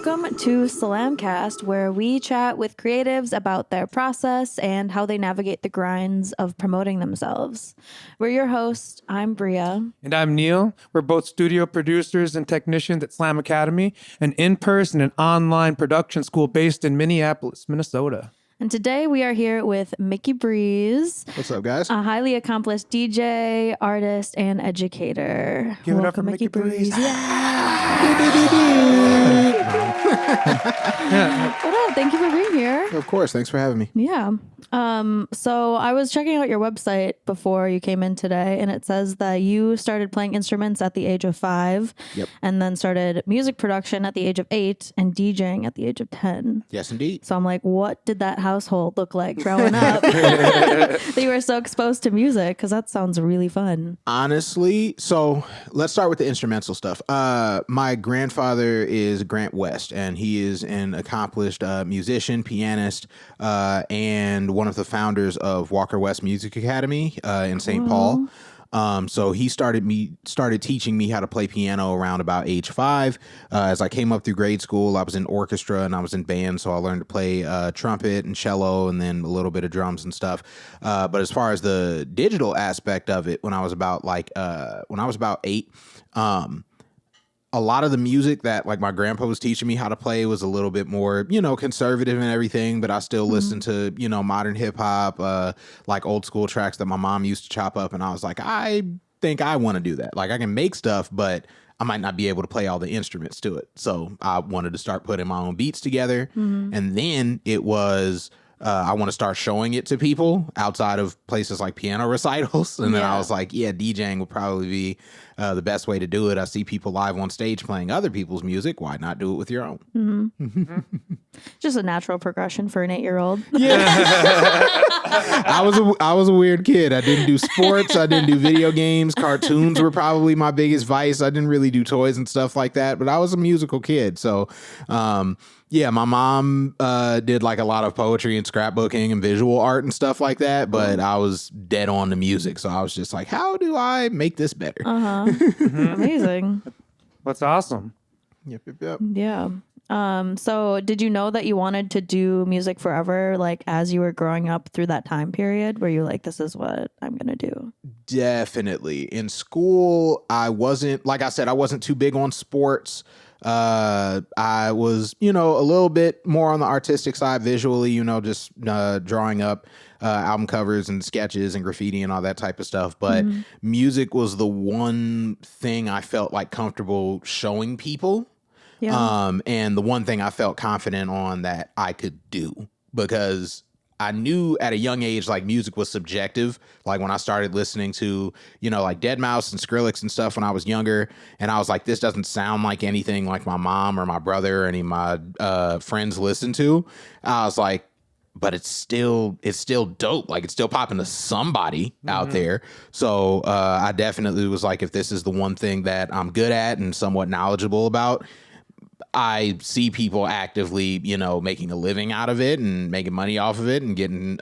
Welcome to Slamcast, where we chat with creatives about their process and how they navigate the grinds of promoting themselves. We're your hosts. I'm Brea. And I'm Neil. We're both studio producers and technicians at Slam Academy, an in-person and online production school based in Minneapolis, Minnesota. And today we are here with Mickey Breeze. What's up, guys? A highly accomplished DJ, artist, and educator. Give it up for Mickey Breeze. What up? Thank you for being here. Of course. Thanks for having me. Yeah. So I was checking out your website before you came in today, and it says that you started playing instruments at the age of 5. Yep. And then started music production at the age of 8 and DJing at the age of 10. Yes, indeed. So I'm like, what did that household look like growing up? That you were so exposed to music, because that sounds really fun. Honestly, so let's start with the instrumental stuff. My grandfather is Grant West, and he is an accomplished musician, pianist, and one of the founders of Walker West Music Academy in St. Paul. So he started teaching me how to play piano around about age 5. As I came up through grade school, I was in orchestra and I was in band, so I learned to play trumpet and cello, and then a little bit of drums and stuff. But as far as the digital aspect of it, when I was about 8, a lot of the music that like my grandpa was teaching me how to play was a little bit more, conservative and everything, but I still listened to, modern hip hop, like old school tracks that my mom used to chop up. And I was like, I think I want to do that. Like I can make stuff, but I might not be able to play all the instruments to it. So I wanted to start putting my own beats together. And then it was, I want to start showing it to people outside of places like piano recitals. And then I was like, yeah, DJing would probably be the best way to do it. I see people live on stage playing other people's music. Why not do it with your own? Just a natural progression for an 8-year-old. Yeah. I was a weird kid. I didn't do sports. I didn't do video games. Cartoons were probably my biggest vice. I didn't really do toys and stuff like that, but I was a musical kid. So, yeah, my mom did like a lot of poetry and scrapbooking and visual art and stuff like that, but I was dead on to music. So I was just like, how do I make this better? Amazing. That's awesome. Yep. Yeah. So did you know that you wanted to do music forever, like as you were growing up through that time period where you're like, this is what I'm going to do? Definitely. In school, I wasn't, like I said, I wasn't too big on sports. I was, a little bit more on the artistic side visually, just drawing up album covers and sketches and graffiti and all that type of stuff. But music was the one thing I felt like comfortable showing people. Yeah. And the one thing I felt confident on that I could do, because I knew at a young age, like music was subjective. Like when I started listening to, like Deadmau5 and Skrillex and stuff when I was younger, and I was like, this doesn't sound like anything like my mom or my brother or any of my friends listen to. I was like, but it's still dope. Like it's still popping to somebody out there. So I definitely was like, if this is the one thing that I'm good at and somewhat knowledgeable about, I see people actively, making a living out of it and making money off of it and getting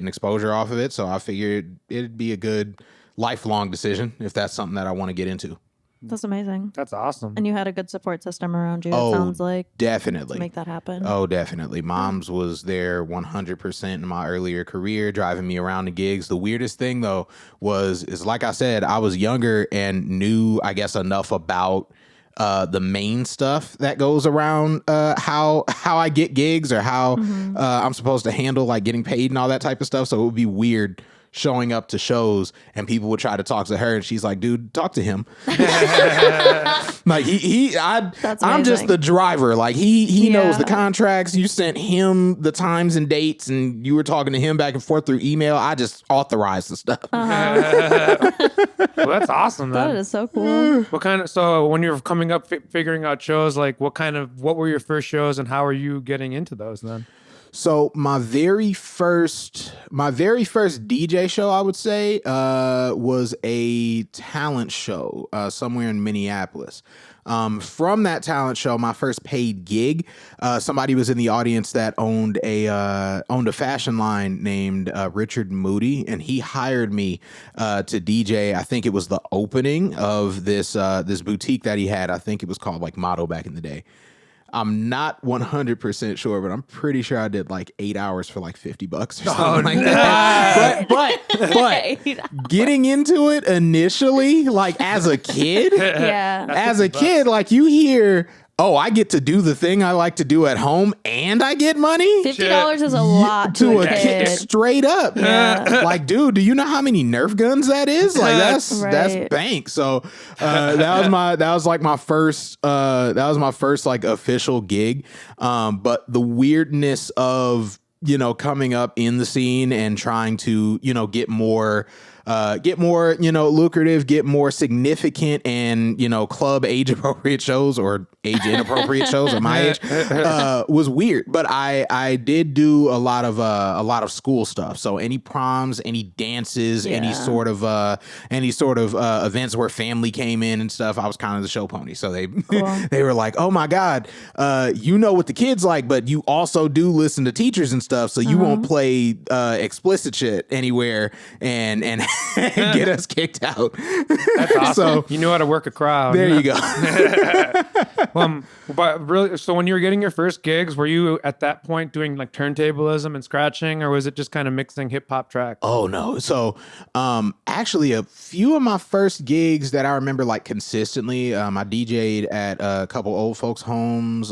exposure off of it. So I figured it'd be a good lifelong decision if that's something that I want to get into. That's amazing. That's awesome. And you had a good support system around you, it sounds like. Definitely. To make that happen. Oh, definitely. Mom's was there 100% in my earlier career, driving me around to gigs. The weirdest thing, though, is like I said, I was younger and knew, I guess, enough about the main stuff that goes around how I get gigs or how I'm supposed to handle like getting paid and all that type of stuff. So it would be weird showing up to shows and people would try to talk to her and she's like, dude, talk to him. Like I'm just the driver. Like he knows the contracts. You sent him the times and dates and you were talking to him back and forth through email. I just authorized the stuff. Well, that's awesome. Then. That is so cool. So when you're coming up, figuring out shows, like what were your first shows and how are you getting into those then? So my very first DJ show, I would say, was a talent show somewhere in Minneapolis. From that talent show, my first paid gig, somebody was in the audience that owned a fashion line named Richard Moody, and he hired me to DJ. I think it was the opening of this boutique that he had. I think it was called like Motto back in the day. I'm not 100% sure, but I'm pretty sure I did like 8 hours for like $50 or something like that. But getting into it initially, like as a kid, like you hear, oh, I get to do the thing I like to do at home and I get money? $50 is a lot to a kid. Straight up. Yeah. Like, dude, do you know how many Nerf guns that is? Like that's bank. So that was my first like official gig. But the weirdness of, coming up in the scene and trying to, get more, lucrative, get more significant and, club age appropriate shows or age inappropriate shows at my age, was weird. But I did do a lot of school stuff. So any proms, any dances, any sort of events where family came in and stuff, I was kind of the show pony. So they were like, oh my God, you know what the kids like, but you also do listen to teachers and stuff. So you won't play explicit shit anywhere and get us kicked out. That's awesome. So you know how to work a crowd. There you go. But really, so when you were getting your first gigs, were you at that point doing like turntablism and scratching, or was it just kind of mixing hip hop tracks? Oh no. So actually a few of my first gigs that I remember like consistently, I DJ'd at a couple old folks' homes,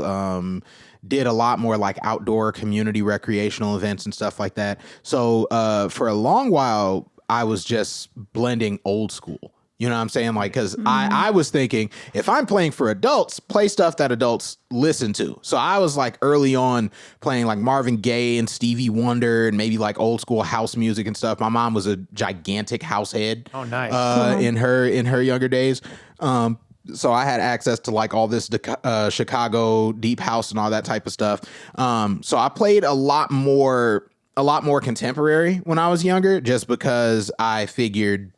did a lot more like outdoor community recreational events and stuff like that. So for a long while, I was just blending old school. You know what I'm saying? Like, because I was thinking, if I'm playing for adults, play stuff that adults listen to. So I was like early on playing like Marvin Gaye and Stevie Wonder and maybe like old school house music and stuff. My mom was a gigantic house head. Oh, nice. In her younger days. So I had access to like all this Chicago deep house and all that type of stuff. So I played a lot more contemporary when I was younger, just because I figured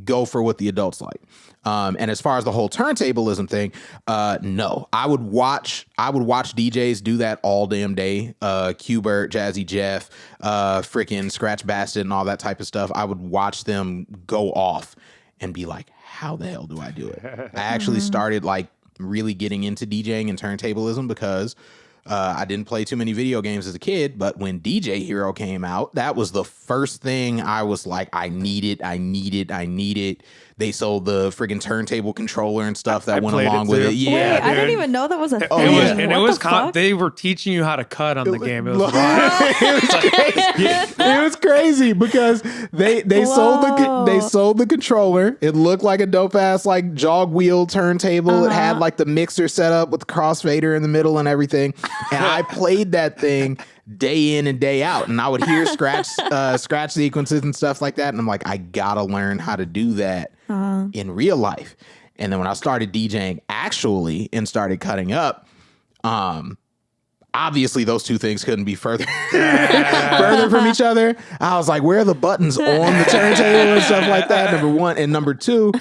go for what the adults like. And as far as the whole turntablism thing, no, I would watch DJs do that all damn day. Qbert, Jazzy Jeff, freaking Scratch Bastard and all that type of stuff. I would watch them go off and be like, how the hell do I do it? I actually started like really getting into DJing and turntablism because I didn't play too many video games as a kid, but when DJ Hero came out, that was the first thing I was like, I need it. They sold the friggin' turntable controller and stuff that went along with it. Yeah, wait, I didn't even know that was a thing. They were teaching you how to cut on the game. It was it was crazy because they sold the controller. It looked like a dope ass like jog wheel turntable. It had like the mixer set up with the crossfader in the middle and everything. And I played that thing day in and day out, and I would hear scratch sequences and stuff like that, and I'm like, I gotta learn how to do that in real life. And then when I started DJing actually and started cutting up, obviously those two things couldn't be further from each other. I was like, where are the buttons on the turntable and stuff like that? Number one. And number two,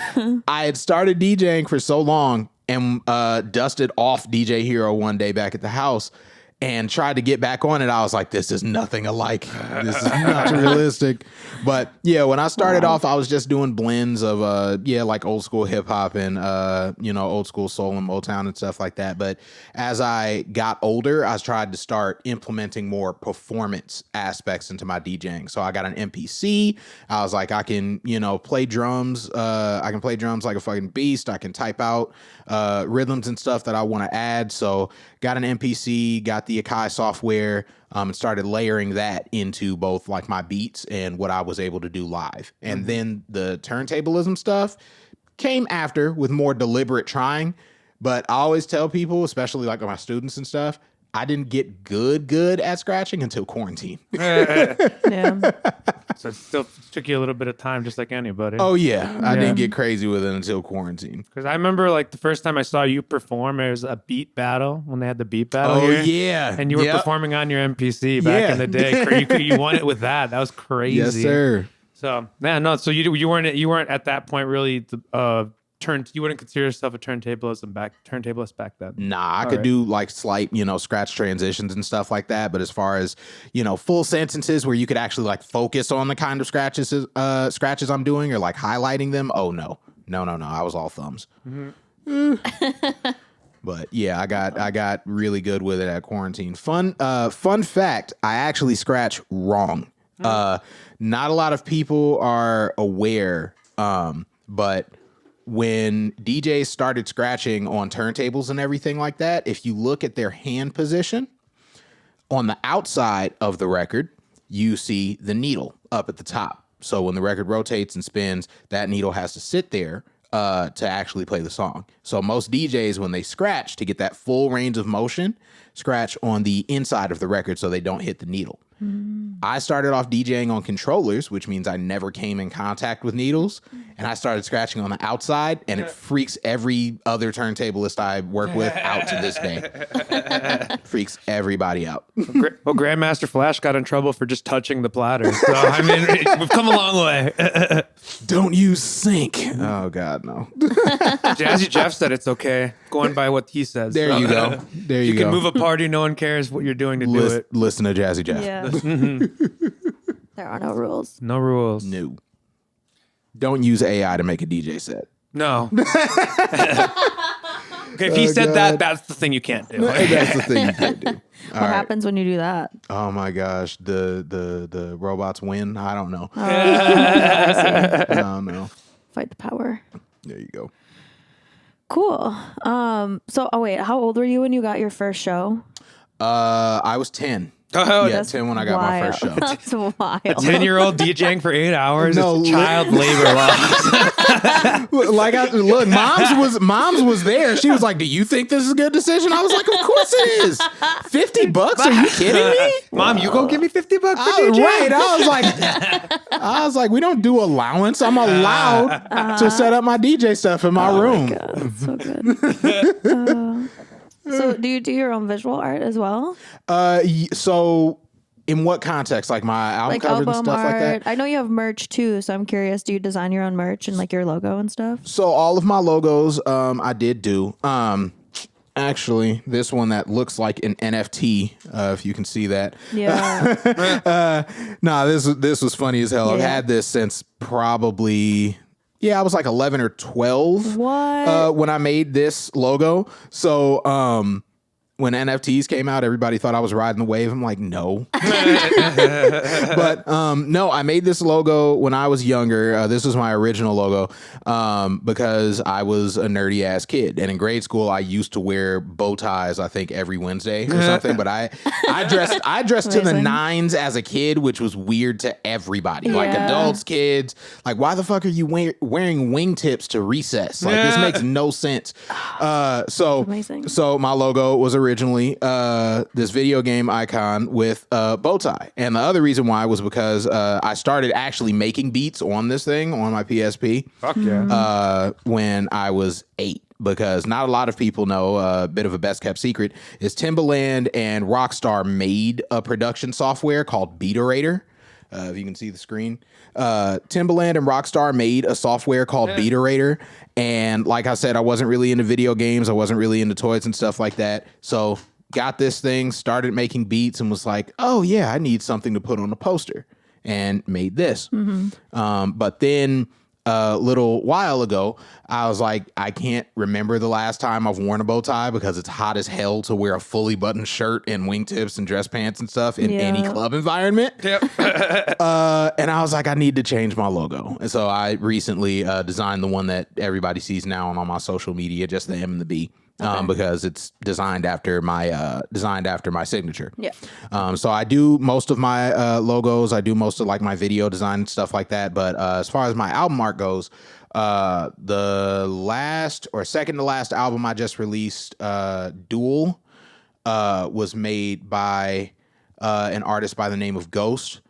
I had started DJing for so long and dusted off DJ Hero one day back at the house and tried to get back on it. I was like, this is nothing alike. This is not realistic. But yeah, when I started off, I was just doing blends of like old school hip hop and old school soul and Motown and stuff like that. But as I got older, I tried to start implementing more performance aspects into my DJing. So I got an MPC. I was like, I can, play drums. I can play drums like a fucking beast. I can type out rhythms and stuff that I want to add. So got an MPC, got the Akai software, and started layering that into both like my beats and what I was able to do live. And then the turntablism stuff came after with more deliberate trying. But I always tell people, especially like my students and stuff, I didn't get good at scratching until quarantine. Yeah. So it still took you a little bit of time, just like anybody. Oh, yeah. I didn't get crazy with it until quarantine. Because I remember like the first time I saw you perform, it was a beat battle when they had the beat battle here. Yeah. And you were performing on your MPC back in the day. You won it with that. That was crazy. Yes, sir. So, so you weren't at that point really you wouldn't consider yourself a turntablist back then. Nah, I could do like slight, scratch transitions and stuff like that. But as far as, full sentences where you could actually like focus on the kind of scratches I'm doing or like highlighting them. Oh, no. I was all thumbs. Mm-hmm. But yeah, I got really good with it at quarantine. Fun fact, I actually scratch wrong. Not a lot of people are aware, but when DJs started scratching on turntables and everything like that, if you look at their hand position on the outside of the record, you see the needle up at the top. So when the record rotates and spins, that needle has to sit there to actually play the song. So most DJs, when they scratch to get that full range of motion, scratch on the inside of the record so they don't hit the needle. I started off DJing on controllers, which means I never came in contact with needles. And I started scratching on the outside, and it freaks every other turntablist I work with out to this day. Freaks everybody out. Well, Grandmaster Flash got in trouble for just touching the platter. So, I mean, we've come a long way. Don't use sync. Oh, God, no. Jazzy Jeff said it's okay, going by what he says. There So, you go. There you you go. can move a party, no one cares what you're doing to do it. Listen to Jazzy Jeff. Yeah. There are no rules. No rules. No. Don't use AI to make a DJ set. No. Okay, if he said that, that's the thing you can't do. That's the thing you can't do. What happens when you do that? Oh my gosh, the robots win. I don't know. I see. I don't know. Fight the power. There you go. Cool. So, wait, how old were you when you got your first show? I was 10. Oh, Yeah, 10 when I got my first show. That's wild. 10-year-old DJing for 8 hours. No, It's child labor laws. Look, mom's was there. She was like, "Do you think this is a good decision?" I was like, "Of course it is. $50? Are you kidding me?" Mom, you gonna give me $50 for DJ? Right. I was like, we don't do allowance. I'm allowed to set up my DJ stuff in my room. God, that's so good. So do you do your own visual art as well? So in what context? Like my album Like covers and album stuff art? like that? I know you have merch too, so I'm curious. Do you design your own merch and like your logo and stuff? So all of my logos, I did do. Actually, this one that looks like an NFT, if you can see that. Yeah. This was funny as hell. I've Yeah. had this since probably, I was like 11 or 12. What? When I made this logo. So when NFTs came out, everybody thought I was riding the wave. I'm like, no. But no, I made this logo when I was younger. This was my original logo because I was a nerdy ass kid. And in grade school, I used to wear bow ties, I think, every Wednesday or something. But I dressed to the Amazing. nines as a kid, which was weird to everybody. Like Yeah. adults, kids. Like, why the fuck are you wearing wingtips to recess? Like, this makes no sense. Amazing. So my logo was originally this video game icon with a bow tie. And the other reason why was because I started actually making beats on this thing, on my PSP, Fuck yeah. when I was 8. Because not a lot of people know, a bit of a best kept secret, is Timbaland and Rockstar made a production software called Beaterator. If you can see the screen. Timbaland and Rockstar made a software called Beaterator. And like I said, I wasn't really into video games. I wasn't really into toys and stuff like that. So got this thing, started making beats, and was like, oh yeah, I need something to put on a poster. And made this. But then a little while ago, I was like, I can't remember the last time I've worn a bow tie because it's hot as hell to wear a fully buttoned shirt and wingtips and dress pants and stuff in any club environment. Yep. And I was like, I need to change my logo. And so I recently designed the one that everybody sees now on all my social media, just the M and the B. Because it's designed after my signature. Yeah. So I do most of my logos. I do most of like my video design and stuff like that. But as far as my album art goes, the last or second to last album I just released, Duel, was made by an artist by the name of Ghost.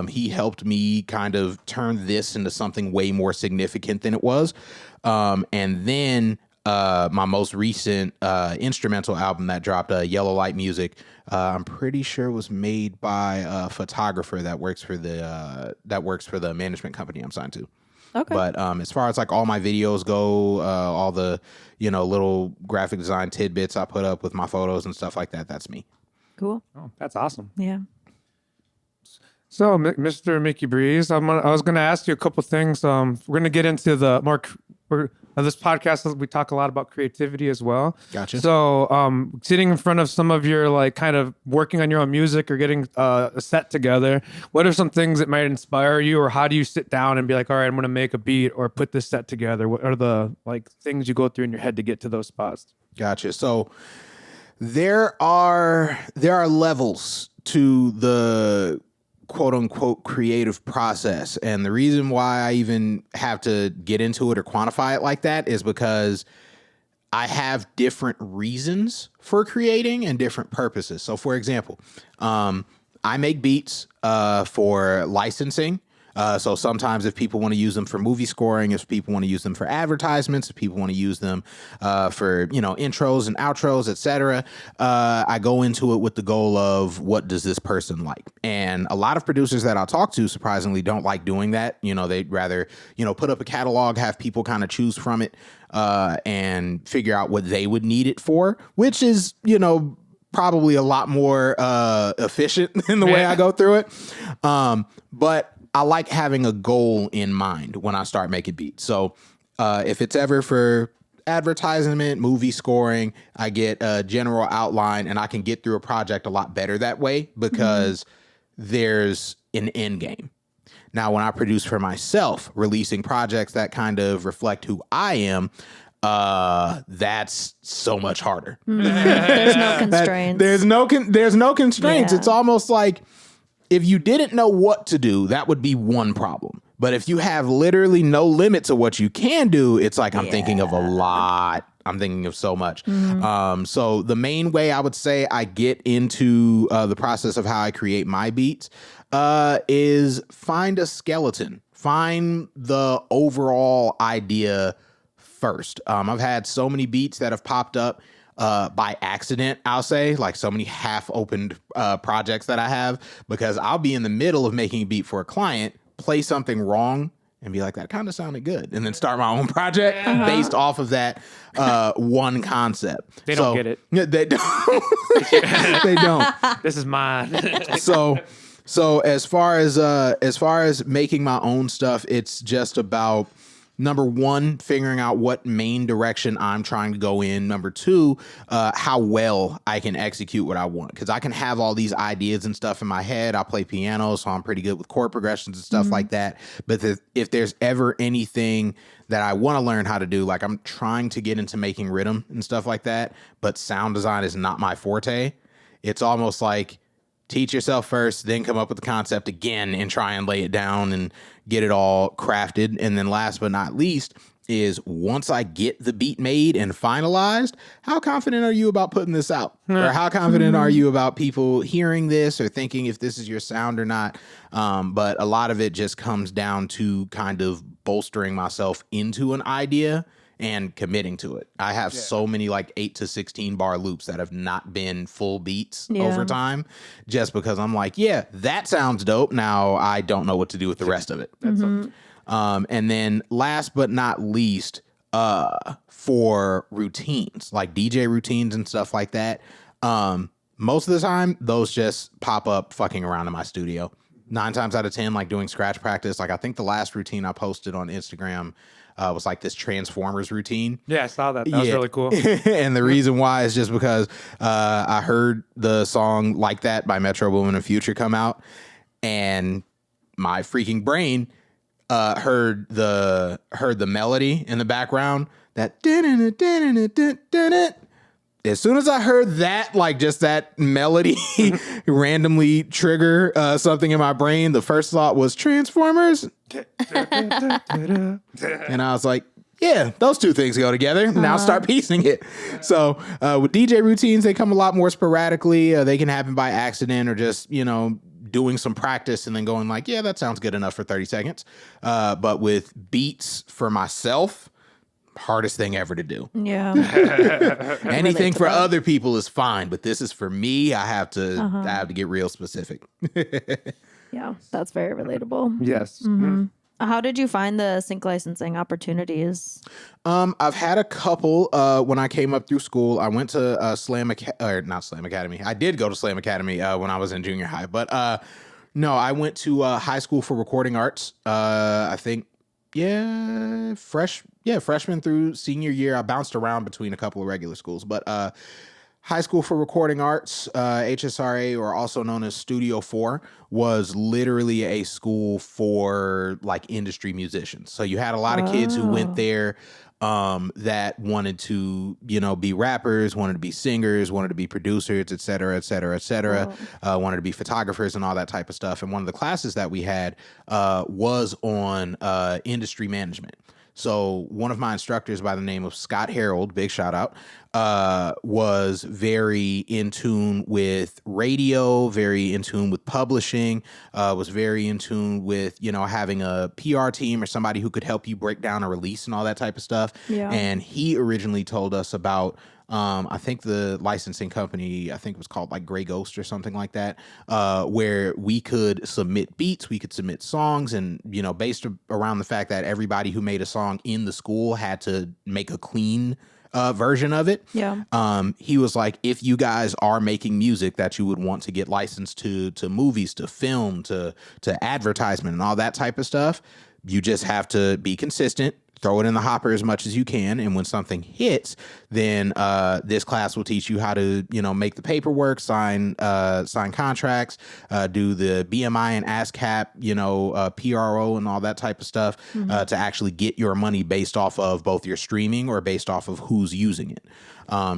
He helped me kind of turn this into something way more significant than it was. And then my most recent instrumental album that dropped, Yellow Light Music, I'm pretty sure was made by a photographer that works for the management company I'm signed to. Okay. But as far as like all my videos go, all the little graphic design tidbits I put up with my photos and stuff like that, that's me. Cool. Oh, that's awesome. Yeah. So, Mr. Mickey Breeze, I was going to ask you a couple things. We're going to get into the more. We're Of this podcast, we talk a lot about creativity as well. Gotcha. So, sitting in front of some of your like kind of working on your own music or getting a set together, what are some things that might inspire you, or how do you sit down and be like, all right, I'm going to make a beat or put this set together? What are the like things you go through in your head to get to those spots? Gotcha. So there are levels to the quote unquote creative process. And the reason why I even have to get into it or quantify it like that is because I have different reasons for creating and different purposes. So for example, I make beats for licensing. So sometimes if people want to use them for movie scoring, if people want to use them for advertisements, if people want to use them for, intros and outros, etc., I go into it with the goal of what does this person like? And a lot of producers that I'll talk to surprisingly don't like doing that. They'd rather, put up a catalog, have people kind of choose from it and figure out what they would need it for, which is, probably a lot more efficient in the way I go through it. But I like having a goal in mind when I start making beats. So if it's ever for advertisement, movie scoring, I get a general outline and I can get through a project a lot better that way because there's an end game. Now, when I produce for myself, releasing projects that kind of reflect who I am, that's so much harder. There's no constraints. There's no constraints. Yeah. It's almost like if you didn't know what to do, that would be one problem. But if you have literally no limits of what you can do, it's like I'm thinking of a lot. I'm thinking of so much. So the main way I would say I get into the process of how I create my beats is find a skeleton. Find the overall idea first. I've had so many beats that have popped up by accident, I'll say, like so many half-opened projects that I have, because I'll be in the middle of making a beat for a client, play something wrong, and be like, that kind of sounded good, and then start my own project based off of that one concept. They don't get it. They don't. They don't. This is mine. So as far as making my own stuff, it's just about, number one, figuring out what main direction I'm trying to go in. Number two, how well I can execute what I want. Because I can have all these ideas and stuff in my head. I play piano, so I'm pretty good with chord progressions and stuff like that. But if there's ever anything that I want to learn how to do, like I'm trying to get into making rhythm and stuff like that, but sound design is not my forte. It's almost like teach yourself first, then come up with the concept again and try and lay it down and get it all crafted. And then last but not least is, once I get the beat made and finalized, how confident are you about putting this out? Or how confident are you about people hearing this or thinking if this is your sound or not? But a lot of it just comes down to kind of bolstering myself into an idea and committing to it. I have so many like 8 to 16 bar loops that have not been full beats over time, just because I'm like, yeah, that sounds dope. Now I don't know what to do with the rest of it. And then last but not least, for routines, like DJ routines and stuff like that, most of the time, those just pop up fucking around in my studio. 9 times out of 10, like doing scratch practice. Like I think the last routine I posted on Instagram was like this Transformers routine. Yeah, I saw that. That was really cool. And the reason why is just because I heard the song Like That by Metro Boomin and Future come out, and my freaking brain heard the melody in the background, that as soon as I heard that, like just that melody randomly trigger something in my brain, the first thought was Transformers. And I was like, yeah, those two things go together. Now start piecing it. So with DJ routines, they come a lot more sporadically. They can happen by accident or just, doing some practice and then going like, yeah, that sounds good enough for 30 seconds. But with beats for myself, hardest thing ever to do. Yeah. Anything for other people is fine, but this is for me. I have to get real specific. Yeah, that's very relatable. Yes. How did you find the sync licensing opportunities? I've had a couple. When I came up through school, I went to not Slam Academy. I did go to Slam Academy when I was in junior high, but no, I went to high school for recording arts. I think freshman through senior year. I bounced around between a couple of regular schools, but High School for Recording Arts, HSRA, or also known as Studio 4, was literally a school for like industry musicians. So you had a lot of kids who went there that wanted to, be rappers, wanted to be singers, wanted to be producers, et cetera, et cetera, et cetera, wanted to be photographers and all that type of stuff. And one of the classes that we had was on industry management. So one of my instructors by the name of Scott Harold, big shout out, was very in tune with radio, very in tune with publishing, was very in tune with, having a PR team or somebody who could help you break down a release and all that type of stuff. Yeah. And he originally told us about I think the licensing company, I think it was called like Gray Ghost or something like that, where we could submit beats, we could submit songs, and, based around the fact that everybody who made a song in the school had to make a clean version of it. Yeah. He was like, if you guys are making music that you would want to get licensed to movies, to film, to advertisement and all that type of stuff, you just have to be consistent, throw it in the hopper as much as you can, and when something hits, then this class will teach you how to, make the paperwork, sign contracts, do the BMI and ASCAP, PRO and all that type of stuff to actually get your money based off of both your streaming or based off of who's using it.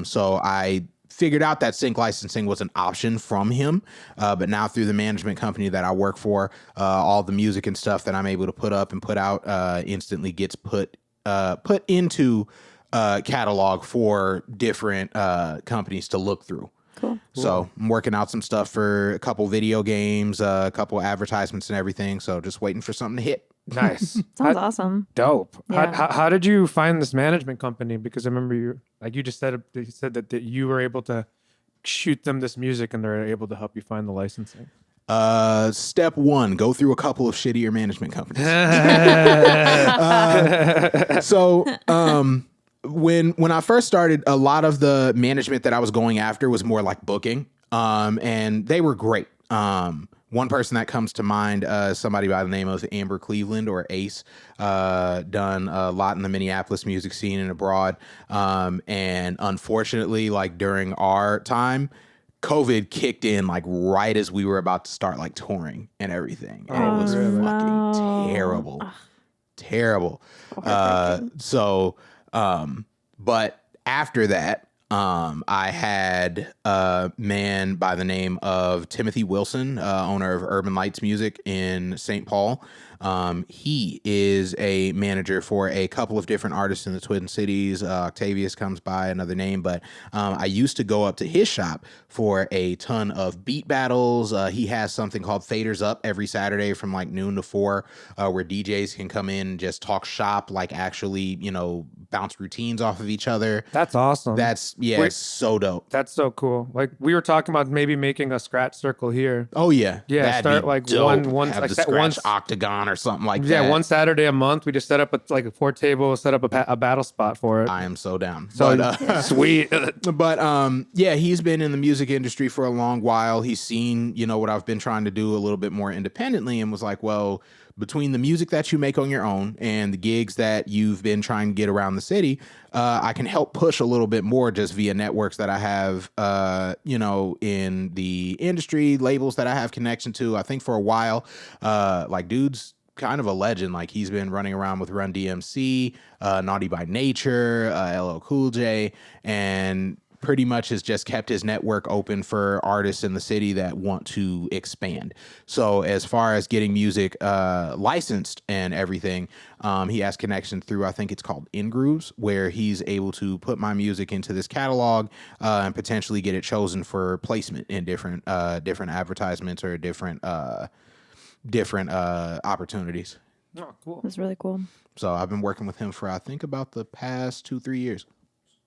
So I figured out that sync licensing was an option from him. But now through the management company that I work for, all the music and stuff that I'm able to put up and put out instantly gets put into catalog for different companies to look through. Cool. So I'm working out some stuff for a couple video games, a couple advertisements and everything. So just waiting for something to hit. Nice. Sounds awesome. Dope. Yeah. How did you find this management company? Because I remember you just said that you were able to shoot them this music and they're able to help you find the licensing. Step one, go through a couple of shittier management companies. When I first started, a lot of the management that I was going after was more like booking. And they were great. One person that comes to mind, somebody by the name of Amber Cleveland, or Ace, done a lot in the Minneapolis music scene and abroad. And unfortunately, like during our time, COVID kicked in like right as we were about to start like touring and everything. And it was fucking terrible. Terrible. But after that, I had a man by the name of Timothy Wilson, owner of Urban Lights Music in St. Paul. He is a manager for a couple of different artists in the Twin Cities. Octavius comes by, another name, but I used to go up to his shop for a ton of beat battles. He has something called Faders Up every Saturday from like noon to 4, where DJs can come in and just talk shop, like actually, bounce routines off of each other. That's awesome. It's so dope. That's so cool. Like we were talking about maybe making a scratch circle here. Oh yeah. Yeah. That'd Start be like dope. one Have like the that scratch once octagon or something like that. Yeah, one Saturday a month we just set up a 4 table, set up a battle spot for it. I am so down. So sweet. But he's been in the music industry for a long while. He's seen, what I've been trying to do a little bit more independently, and was like, well, between the music that you make on your own and the gigs that you've been trying to get around the city, I can help push a little bit more just via networks that I have, in the industry, labels that I have connection to. I think for a while, dude's kind of a legend. Like he's been running around with Run DMC, Naughty by Nature, LL Cool J, and pretty much has just kept his network open for artists in the city that want to expand. So as far as getting music licensed and everything, he has connections through, I think it's called InGrooves, where he's able to put my music into this catalog and potentially get it chosen for placement in different advertisements or different opportunities. Oh, cool. That's really cool. So I've been working with him for, I think, about the past 2-3 years.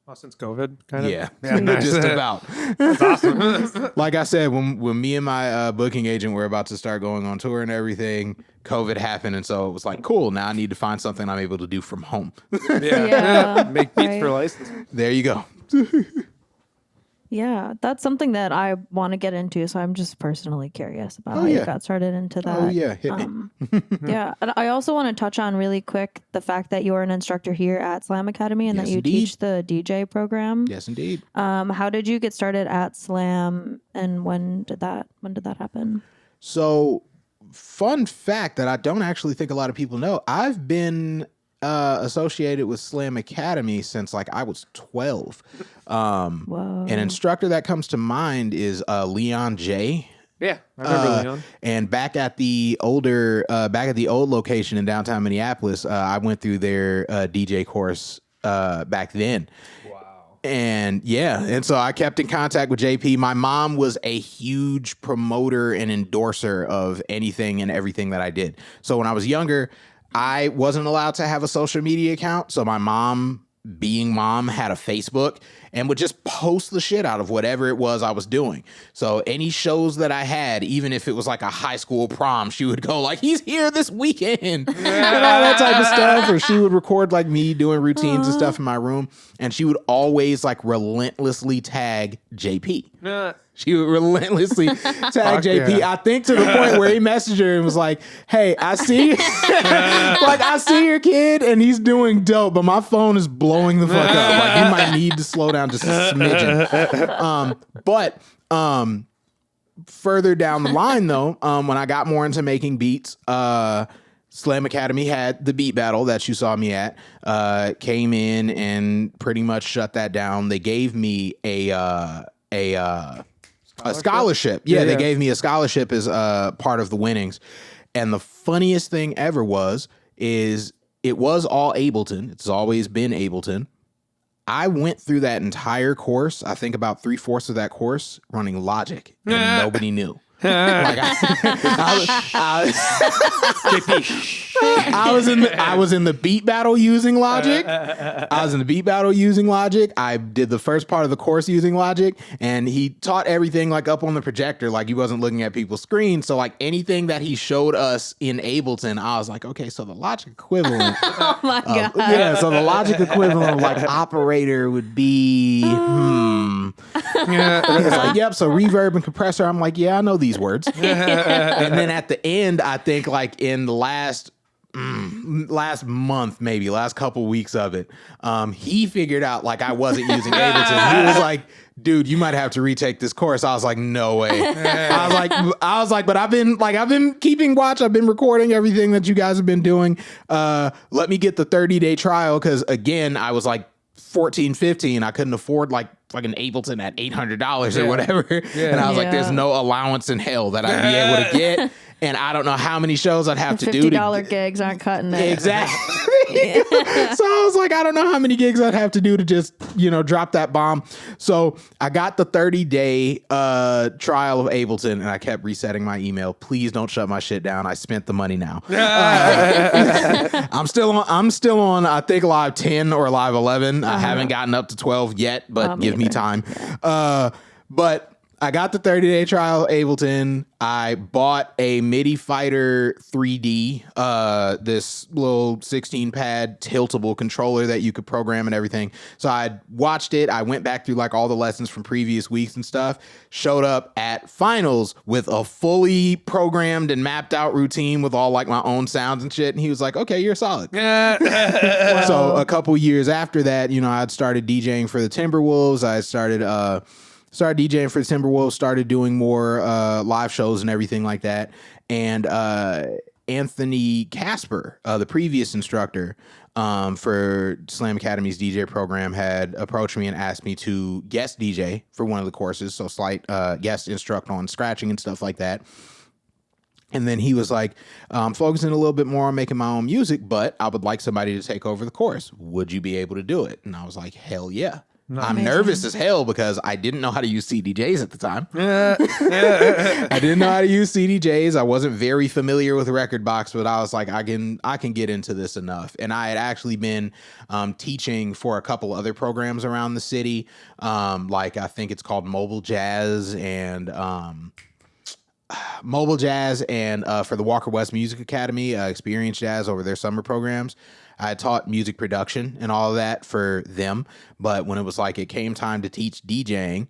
Oh, since COVID, kind of. Yeah, nice. Just about. That's awesome. Like I said, when me and my booking agent were about to start going on tour and everything, COVID happened, and so it was like, cool. Now I need to find something I'm able to do from home. Yeah. Make beats Right. for license. There you go. Yeah, that's something that I want to get into. So I'm just personally curious about how you got started into that. Oh yeah, hit me. Yeah. And I also want to touch on really quick the fact that you're an instructor here at Slam Academy and Yes, that you indeed. teach the DJ program. Yes, indeed. How did you get started at Slam and when did that happen? So, fun fact that I don't actually think a lot of people know, I've been associated with Slam Academy since like I was 12. Whoa. An instructor that comes to mind is Leon J. Yeah, I remember Leon. And back at the old location in downtown Minneapolis, I went through their DJ course back then. And so I kept in contact with JP. My mom was a huge promoter and endorser of anything and everything that I did. So when I was younger, I wasn't allowed to have a social media account. So my mom, being mom, had a Facebook and would just post the shit out of whatever it was I was doing. So any shows that I had, even if it was like a high school prom, she would go like, he's here this weekend and all that type of stuff. Or she would record like me doing routines and stuff in my room. And she would always like relentlessly tag JP. She would relentlessly tag JP. Yeah. I think to the point where he messaged her and was like, hey, I see like I see your kid and he's doing dope, but my phone is blowing the fuck up. Like you might need to slow down just a smidgen. But further down the line though, when I got more into making beats, Slam Academy had the beat battle that you saw me at, came in and pretty much shut that down. They gave me a scholarship. Yeah, they gave me a scholarship as part of the winnings. And the funniest thing ever is it was all Ableton. It's always been Ableton. I went through that entire course, I think about 3/4 of that course, running Logic, and nobody knew. Like I was in the beat battle using Logic. I did the first part of the course using Logic, and he taught everything like up on the projector, like he wasn't looking at people's screens. So like anything that he showed us in Ableton, I was like, okay, so the Logic equivalent. Oh my God. Yeah, so the Logic equivalent of like operator would be It's like, yep, so reverb and compressor. I'm like, yeah, I know these words. And then at the end, I think like in the last month, maybe last couple weeks of it, he figured out like I wasn't using Ableton. He was like, dude, you might have to retake this course. I was like, no way. I was like, but I've been keeping watch. I've been recording everything that you guys have been doing. Let me get the 30-day trial. Cause again, I was like 14, 15. I couldn't afford like fucking Ableton at $800 or whatever. Yeah. And I was like, there's no allowance in hell that I'd be able to get. And I don't know how many shows I'd have to do. $50 gigs aren't cutting it. Exactly. So I was like, I don't know how many gigs I'd have to do to just, drop that bomb. So I got the 30-day trial of Ableton, and I kept resetting my email. Please don't shut my shit down. I spent the money now. I'm still on I think live 10 or live 11. I haven't gotten up to 12 yet, but give me time. But I got the 30-day trial of Ableton. I bought a Midi Fighter 3D, this little 16-pad tiltable controller that you could program and everything. So I watched it. I went back through like all the lessons from previous weeks and stuff. Showed up at finals with a fully programmed and mapped out routine with all like my own sounds and shit. And he was like, okay, you're solid. Wow. So a couple years after that, I'd started DJing for the Timberwolves. I started DJing for the Timberwolves, started doing more live shows and everything like that. And Anthony Casper, the previous instructor for Slam Academy's DJ program, had approached me and asked me to guest DJ for one of the courses, so slight guest instruct on scratching and stuff like that. And then he was like, I'm focusing a little bit more on making my own music, but I would like somebody to take over the course. Would you be able to do it? And I was like, hell yeah. I'm nervous as hell because I didn't know how to use CDJs at the time. I didn't know how to use CDJs. I wasn't very familiar with Rekordbox, but I was like, I can get into this enough. And I had actually been teaching for a couple other programs around the city. Like I think it's called Mobile Jazz and for the Walker West Music Academy, Experience Jazz over their summer programs. I taught music production and all of that for them. But when it was like it came time to teach DJing,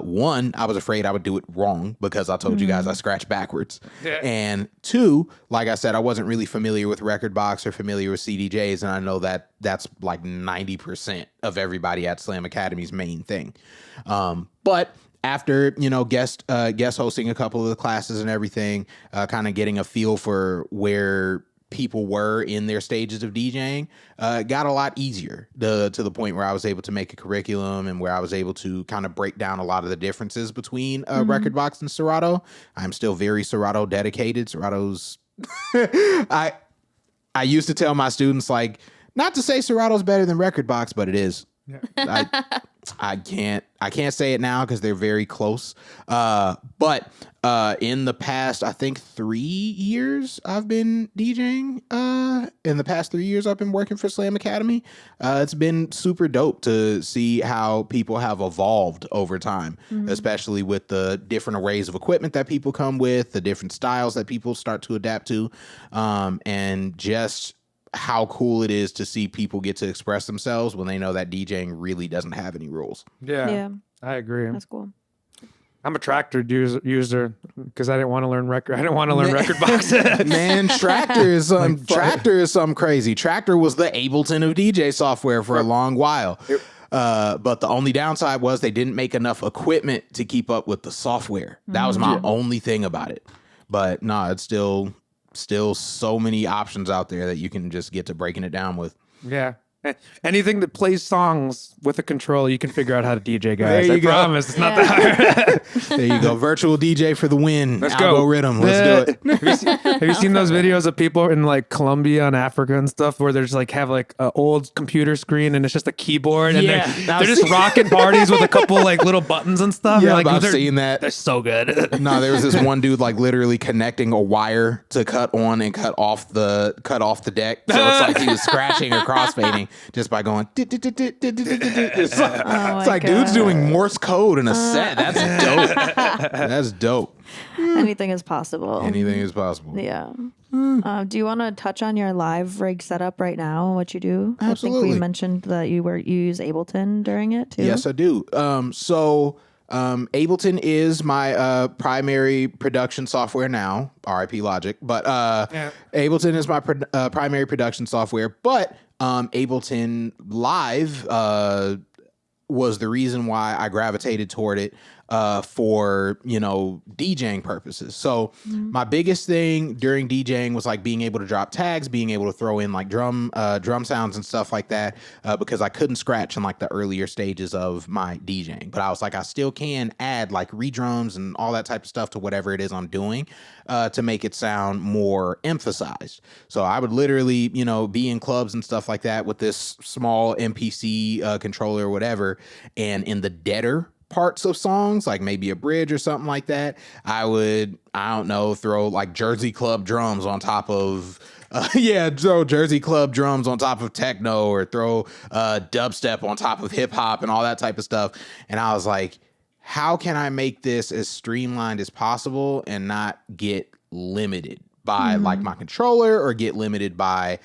One, I was afraid I would do it wrong because I told you guys I scratch backwards. Yeah. And two, like I said, I wasn't really familiar with Rekordbox or familiar with CDJs, and I know that that's like 90% of everybody at Slam Academy's main thing. But after, guest hosting a couple of the classes and everything, kind of getting a feel for where people were in their stages of DJing, got a lot easier to the point where I was able to make a curriculum and where I was able to kind of break down a lot of the differences between Rekordbox and Serato. I'm still very Serato dedicated. Serato's I used to tell my students, like, not to say Serato's better than Rekordbox, but it is. Yeah. I can't say it now because they're very close. But in the past, I think 3 years I've been DJing. In the past 3 years I've been working for Slam Academy. It's been super dope to see how people have evolved over time, especially with the different arrays of equipment that people come with, the different styles that people start to adapt to, and just how cool it is to see people get to express themselves when they know that DJing really doesn't have any rules. Yeah, I agree. That's cool. I'm a Tractor user because I didn't want to learn record. I didn't want to learn Rekordbox. Man, Tractor is something crazy. Tractor was the Ableton of DJ software for a long while. But the only downside was they didn't make enough equipment to keep up with the software. That was my only thing about it. But no, it's still so many options out there that you can just get to breaking it down with. Yeah. Anything that plays songs with a control, you can figure out how to DJ, guys. I promise. It's not that hard. There you go. Virtual DJ for the win. Let's Algorithm. go. Let's do it. Have you seen those videos of people in like Colombia and Africa and stuff where there's like have like an old computer screen and it's just a keyboard and they're just rocking parties with a couple like little buttons and stuff? Yeah, like, I've seen that. They're so good. No, there was this one dude like literally connecting a wire to cut on and cut off the deck. So it's like he was scratching or crossfading just by going. It's like dude's doing Morse code in a set. That's dope. That's dope. Anything is possible. Anything is possible. Yeah. Do you want to touch on your live rig setup right now and what you do? Absolutely. I think we mentioned that you use Ableton during it too. Yes, I do. Ableton is my primary production software now, RIP Logic, but Ableton is my primary production software, but Ableton Live was the reason why I gravitated toward it for, DJing purposes. So my biggest thing during DJing was like being able to drop tags, being able to throw in like drum sounds and stuff like that, because I couldn't scratch in like the earlier stages of my DJing. But I was like, I still can add like redrums and all that type of stuff to whatever it is I'm doing to make it sound more emphasized. So I would literally, be in clubs and stuff like that with this small MPC controller or whatever, and in the deader parts of songs, like maybe a bridge or something like that, I would, throw like Jersey Club drums on top of, throw Jersey Club drums on top of techno, or throw dubstep on top of hip hop and all that type of stuff. And I was like, how can I make this as streamlined as possible and not get limited by like my controller or get limited by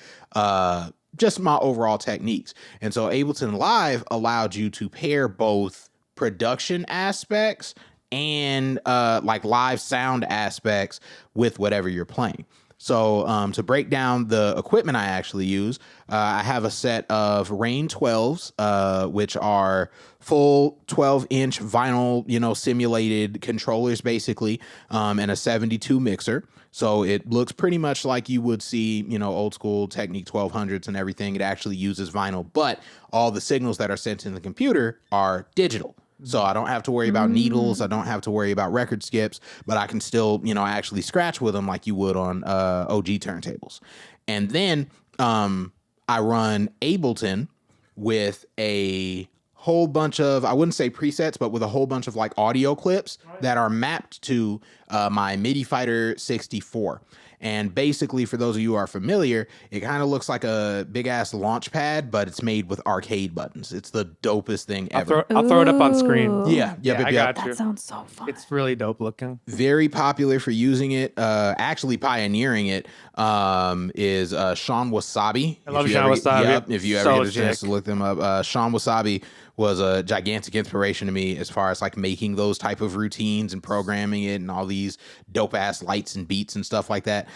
just my overall techniques? And so Ableton Live allowed you to pair both production aspects and like live sound aspects with whatever you're playing. So to break down the equipment I actually use, I have a set of Rane 12s, which are full 12-inch vinyl, simulated controllers basically, and a 72 mixer. So it looks pretty much like you would see, old school Technic 1200s and everything. It actually uses vinyl, but all the signals that are sent in the computer are digital. So I don't have to worry about needles. I don't have to worry about record skips, but I can still, actually scratch with them like you would on OG turntables. And then I run Ableton with a whole bunch of, I wouldn't say presets, but with a whole bunch of like audio clips that are mapped to my Midi Fighter 64. And basically, for those of you who are familiar, it kind of looks like a big ass launch pad, but it's made with arcade buttons. It's the dopest thing ever. I'll throw it up on screen. Ooh. I got you. That sounds so fun. It's really dope looking. Very popular for using it. Actually pioneering it is Sean Wasabi. I love Sean Wasabi. Yep, if you ever So get a chance sick. to look them up, Sean Wasabi was a gigantic inspiration to me as far as like making those type of routines and programming it and all these dope ass lights and beats and stuff like that.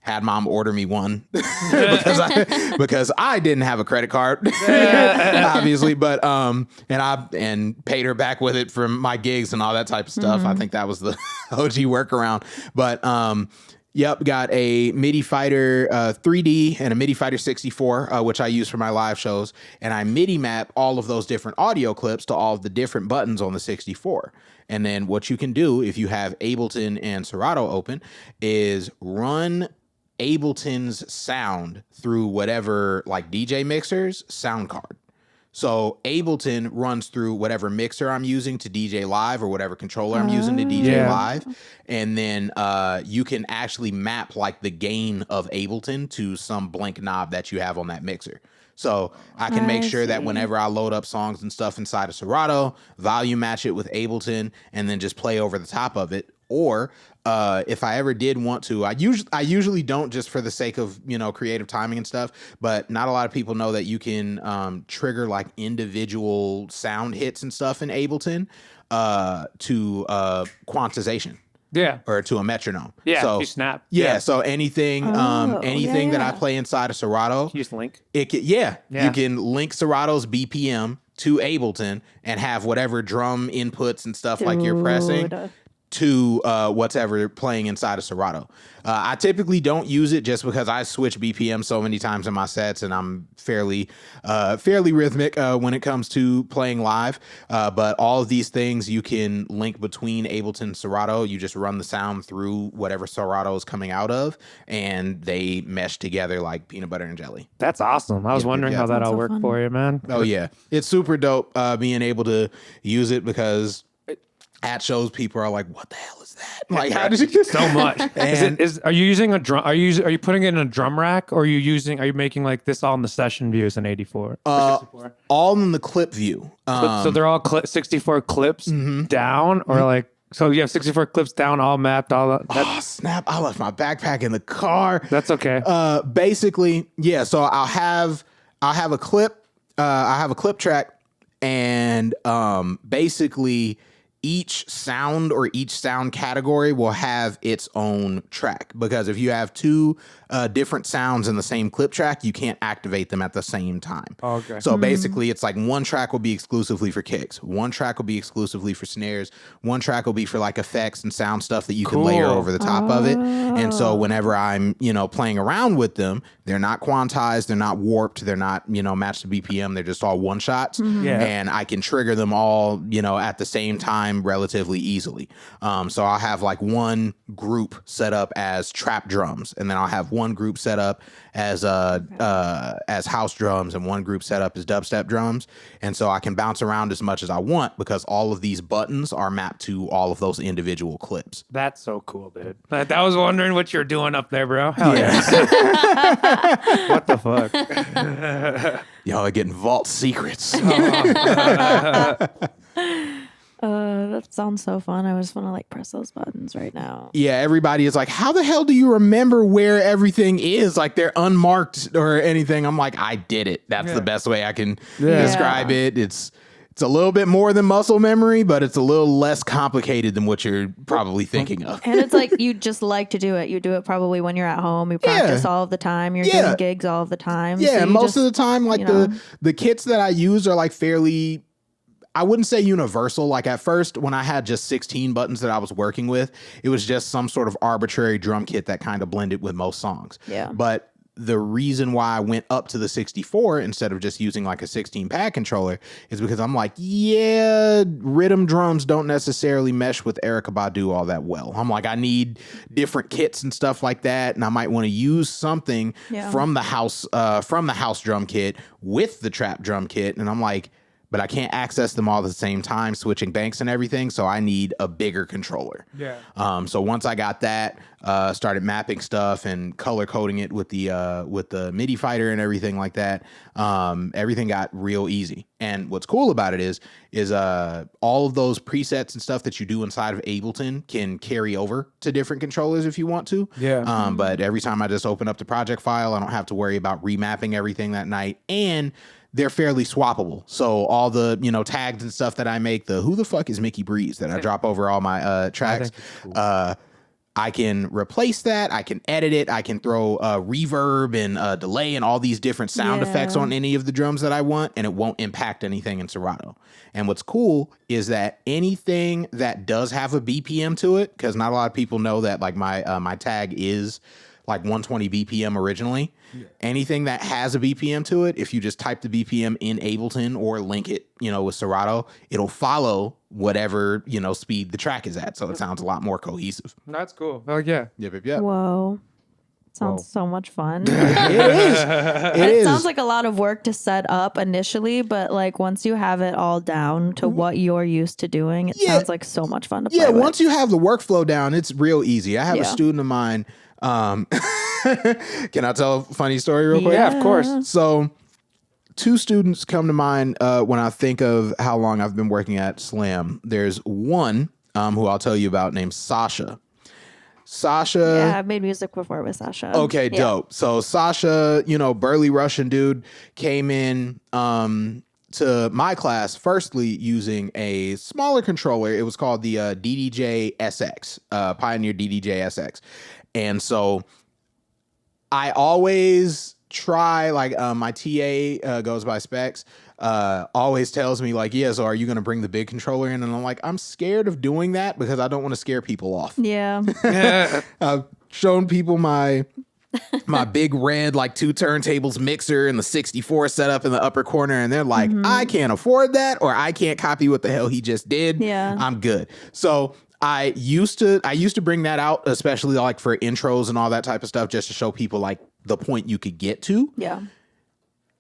Had mom order me one because I didn't have a credit card, obviously, but and paid her back with it from my gigs and all that type of stuff. I think that was the OG workaround. But yep, got a Midi Fighter 3D and a Midi Fighter 64, which I use for my live shows, and I MIDI map all of those different audio clips to all of the different buttons on the 64. And then what you can do if you have Ableton and Serato open is run Ableton's sound through whatever like DJ mixer's sound card. So Ableton runs through whatever mixer I'm using to DJ live or whatever controller I'm using to DJ live. And then you can actually map like the gain of Ableton to some blank knob that you have on that mixer. So I can make sure that whenever I load up songs and stuff inside of Serato, volume match it with Ableton and then just play over the top of it. Or if I ever did want to, I usually don't, just for the sake of, you know, creative timing and stuff, but not a lot of people know that you can trigger like individual sound hits and stuff in Ableton to quantization. Yeah. Or to a metronome. Yeah, So, you snap. Yeah. So anything that I play inside of Serato, You just link. you can link Serato's BPM to Ableton and have whatever drum inputs and stuff like you're pressing to whatever playing inside of Serato. I typically don't use it just because I switch BPM so many times in my sets, and I'm fairly rhythmic when it comes to playing live. But all of these things you can link between Ableton and Serato. You just run the sound through whatever Serato is coming out of, and they mesh together like peanut butter and jelly. That's awesome. I was wondering how that all worked for you, man. Oh yeah, it's super dope being able to use it because at shows people are like, "What the hell is that?" Like, how did you get So much. Are you using a drum? Are you putting it in a drum rack, or are you making like this all in the session views in 84? all in the clip view? So they're all 64 clips down, or like, so you have 64 clips down, all mapped, all that. Oh snap! I left my backpack in the car. That's okay. Basically, yeah. So I'll have a clip. I have a clip track, and basically each sound or each sound category will have its own track, because if you have two different sounds in the same clip track, you can't activate them at the same time. Okay. So basically it's like one track will be exclusively for kicks, one track will be exclusively for snares, one track will be for like effects and sound stuff that you can layer over the top of it. And so whenever I'm, playing around with them, they're not quantized, they're not warped, they're not, matched to BPM, they're just all one shots. Yeah. And I can trigger them all, at the same time relatively easily. So I'll have like one group set up as trap drums, and then I'll have one group set up as house drums, and one group set up as dubstep drums. And so I can bounce around as much as I want because all of these buttons are mapped to all of those individual clips. That's so cool, dude. I was wondering what you're doing up there, bro. Hell yeah. What the fuck? Y'all are getting vault secrets. That sounds so fun. I just want to like press those buttons right now. Yeah, everybody is like, how the hell do you remember where everything is? Like they're unmarked or anything. I'm like, I did it. That's the best way I can describe it. It's a little bit more than muscle memory, but it's a little less complicated than what you're probably thinking of. And it's like you just like to do it. You do it probably when you're at home. You practice all of the time. You're doing gigs all of the time. Yeah, so most of the time, like the kits that I use are like fairly, I wouldn't say universal. Like at first, when I had just 16 buttons that I was working with, it was just some sort of arbitrary drum kit that kind of blended with most songs. Yeah. But the reason why I went up to the 64 instead of just using like a 16 pad controller is because I'm like, rhythm drums don't necessarily mesh with Erykah Badu all that well. I'm like, I need different kits and stuff like that, and I might want to use something from the house drum kit with the trap drum kit. And I'm like, but I can't access them all at the same time, switching banks and everything. So I need a bigger controller. Yeah. So once I got that, started mapping stuff and color coding it with the Midi Fighter and everything like that. Everything got real easy. And what's cool about it is all of those presets and stuff that you do inside of Ableton can carry over to different controllers if you want to. Yeah. But every time I just open up the project file, I don't have to worry about remapping everything that night. And they're fairly swappable. So all the, tags and stuff that I make, the who the fuck is Mickey Breeze that I drop over all my tracks, I can replace that. I can edit it. I can throw reverb and delay and all these different sound effects on any of the drums that I want, and it won't impact anything in Serato. And what's cool is that anything that does have a BPM to it, because not a lot of people know that like my tag is like 120 BPM originally. Yeah. Anything that has a BPM to it, if you just type the BPM in Ableton or link it, with Serato, it'll follow whatever, speed the track is at. So it sounds a lot more cohesive. That's cool. Oh, yeah. Yep. Whoa. Sounds so much fun. It sounds like a lot of work to set up initially, but like once you have it all down to what you're used to doing, it sounds like so much fun to play with. Once you have the workflow down, it's real easy. I have a student of mine. Can I tell a funny story real quick? Yeah, of course. So 2 students come to mind when I think of how long I've been working at Slam. There's one who I'll tell you about named Sasha. Yeah, I've made music before with Sasha. Okay, dope. So Sasha, burly Russian dude, came in to my class firstly using a smaller controller. It was called the DDJ SX, Pioneer DDJ SX. And so I always try, like my TA goes by Specs, always tells me like, so are you going to bring the big controller in? And I'm like, I'm scared of doing that because I don't want to scare people off. Yeah. I've shown people my big red, like 2 turntables mixer and the 64 setup in the upper corner. And they're like, I can't afford that, or I can't copy what the hell he just did. Yeah. I'm good. So I used to bring that out, especially like for intros and all that type of stuff, just to show people like the point you could get to. Yeah.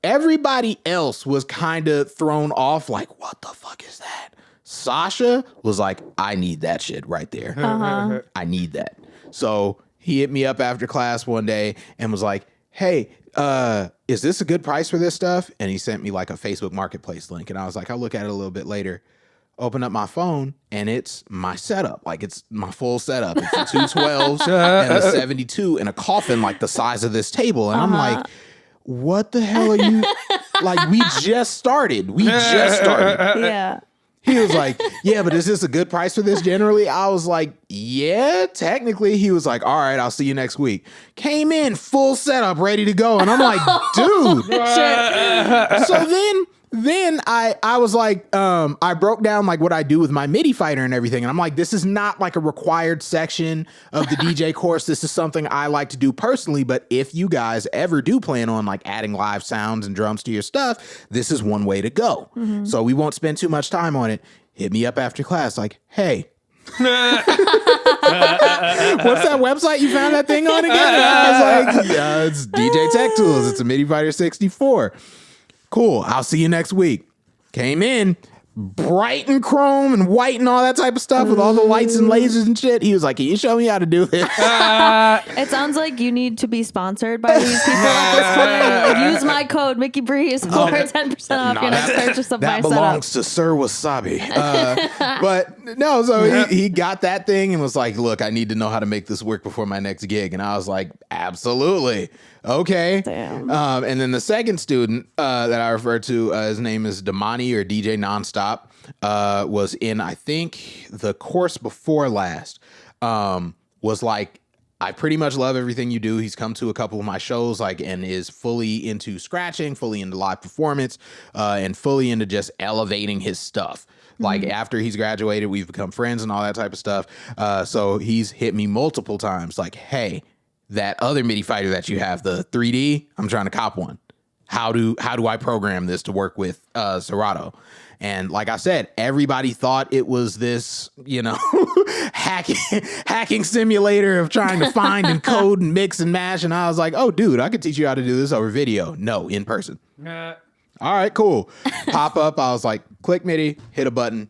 Everybody else was kind of thrown off, like, what the fuck is that? Sasha was like, I need that shit right there. I need that. So he hit me up after class one day and was like, hey, is this a good price for this stuff? And he sent me like a Facebook Marketplace link. And I was like, I'll look at it a little bit later. Open up my phone and it's my setup. Like it's my full setup. It's the 212s and the 72 and a coffin like the size of this table. And I'm like, what the hell are you? Like, we just started. Yeah. He was like, yeah, but is this a good price for this generally? I was like, yeah, technically. He was like, all right, I'll see you next week. Came in full setup, ready to go. And I'm like, dude. So then I was like, I broke down like what I do with my Midi Fighter and everything. And I'm like, this is not like a required section of the DJ course. This is something I like to do personally. But if you guys ever do plan on like adding live sounds and drums to your stuff, this is one way to go. So we won't spend too much time on it. Hit me up after class like, hey, what's that website you found that thing on again? And I was like, yeah, it's DJ Tech Tools. It's a Midi Fighter 64. Cool. I'll see you next week. Came in bright and chrome and white and all that type of stuff with all the lights and lasers and shit. He was like, can you show me how to do this? It sounds like you need to be sponsored by these people at this point. Like, use my code, Mickey Breeze, for 10% off your next purchase of my that belongs to Sir Wasabi. But no, so he got that thing and was like, look, I need to know how to make this work before my next gig. And I was like, absolutely. Okay. Damn. And then the second student that I referred to, his name is Damani or DJ Nonstop, was in, I think, the course before last, was like, I pretty much love everything you do. He's come to a couple of my shows, like, and is fully into scratching, fully into live performance, and fully into just elevating his stuff. Like after he's graduated, we've become friends and all that type of stuff. So he's hit me multiple times like, hey, that other Midi Fighter that you have, the 3D, I'm trying to cop one. How do I program this to work with Serato? And like I said, everybody thought it was this, hacking simulator of trying to find and code and mix and mash. And I was like, oh, dude, I could teach you how to do this over video. No, in person. All right, cool. Pop up. I was like, click MIDI, hit a button.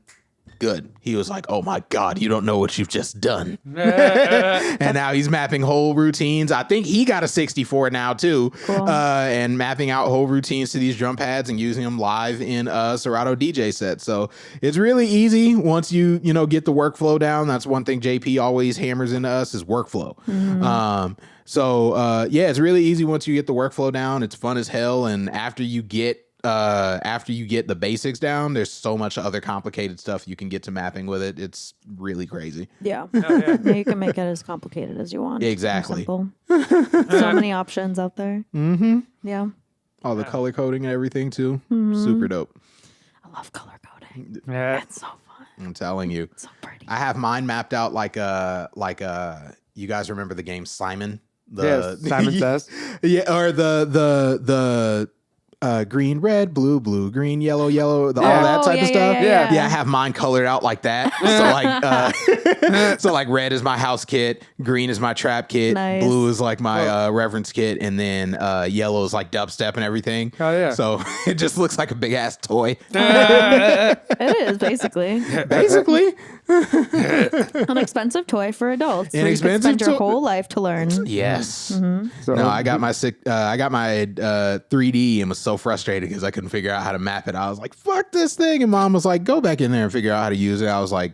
Good. He was like, oh my God, you don't know what you've just done. And now he's mapping whole routines. I think he got a 64 now too. Cool. And mapping out whole routines to these drum pads and using them live in Serato DJ sets. So it's really easy once you get the workflow down. That's one thing JP always hammers into us is workflow. Yeah, it's really easy once you get the workflow down. It's fun as hell. And after you get the basics down, there's so much other complicated stuff you can get to mapping with it. It's really crazy. Yeah. Yeah, you can make it as complicated as you want. Exactly. Simple. So many options out there. Mm-hmm. Yeah. All the color coding and everything too. Super dope. I love color coding. Yeah. It's so fun. I'm telling you. It's so pretty. I have mine mapped out like you guys remember the game Simon? Simon Says. Yeah, or the green, red, blue, blue, green, yellow, yellow, all that type of stuff. Yeah. I have mine colored out like that. So like red is my house kit, green is my trap kit, Nice. blue is like my reverence kit, and then yellow is like dubstep and everything. Oh, yeah. So it just looks like a big ass toy. It is, basically. Basically. An expensive toy for adults. Where you could spend your whole life to learn. Yes. So, No, I got my 3D and was so frustrated because I couldn't figure out how to map it. I was like, fuck this thing. And mom was like, go back in there and figure out how to use it. I was like,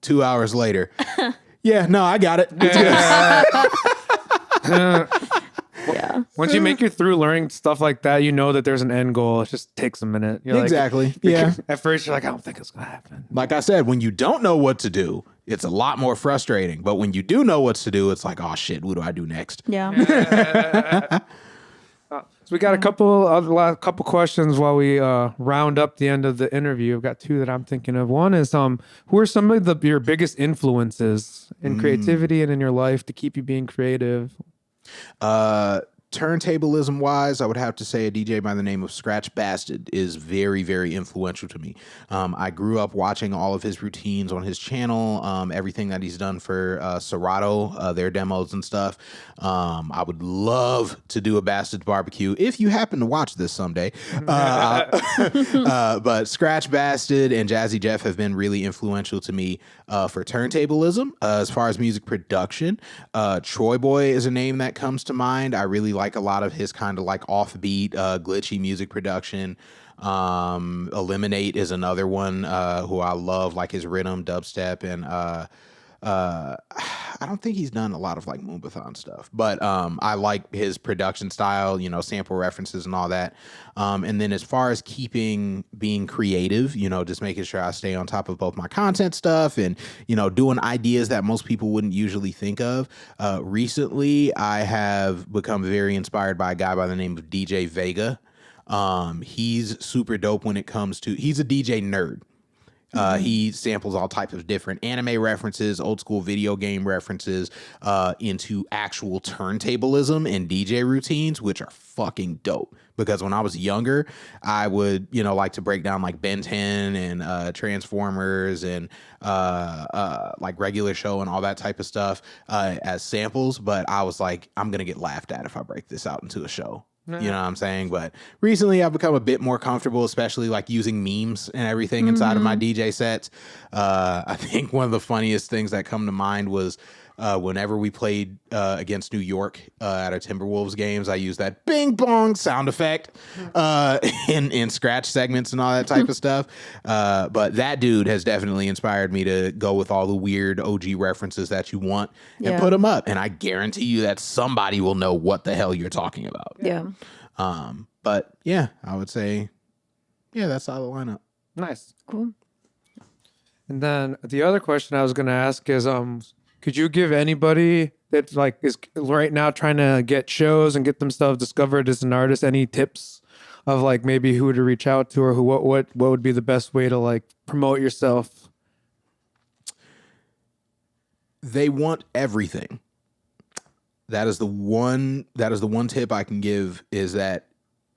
2 hours later. Yeah, no, I got it. It's good. Yeah. Once you make it through learning stuff like that, you know that there's an end goal. It just takes a minute. You're Exactly. Like, Yeah. At first, you're like, I don't think it's going to happen. Like I said, when you don't know what to do, it's a lot more frustrating. But when you do know what to do, it's like, oh shit, what do I do next? Yeah. So we got a couple questions while we round up the end of the interview. I've got two that I'm thinking of. One is who are some of your biggest influences in creativity and in your life to keep you being creative? Turntablism wise, I would have to say a DJ by the name of Scratch Bastard is very, very influential to me. I grew up watching all of his routines on his channel, everything that he's done for Serato, their demos and stuff. I would love to do a Bastard barbecue if you happen to watch this someday. But Scratch Bastard and Jazzy Jeff have been really influential to me for turntablism. As far as music production, Troy Boy is a name that comes to mind. I really like a lot of his kind of like offbeat, glitchy music production. Eliminate is another one who I love, like his rhythm, dubstep, and I don't think he's done a lot of like Moonbathon stuff, but I like his production style, sample references and all that. And then as far as being creative, just making sure I stay on top of both my content stuff and, doing ideas that most people wouldn't usually think of. Recently, I have become very inspired by a guy by the name of DJ Vega. He's super dope when it comes to, he's a DJ nerd. He samples all types of different anime references, old school video game references, into actual turntablism and DJ routines, which are fucking dope. Because when I was younger, I would, like to break down like Ben 10 and Transformers and like Regular Show and all that type of stuff as samples. But I was like, I'm going to get laughed at if I break this out into a show. You know what I'm saying? But recently I've become a bit more comfortable, especially like using memes and everything inside of my DJ sets. I think one of the funniest things that come to mind was whenever we played against New York at our Timberwolves games, I used that bing bong sound effect in scratch segments and all that type of stuff. But that dude has definitely inspired me to go with all the weird OG references that you want and put them up. And I guarantee you that somebody will know what the hell you're talking about. Yeah. But yeah, I would say, that's how the lineup. Nice. Cool. And then the other question I was going to ask is, could you give anybody that like is right now trying to get shows and get themselves discovered as an artist any tips of like maybe who to reach out to or what would be the best way to like promote yourself? They want everything. That is the one tip I can give, is that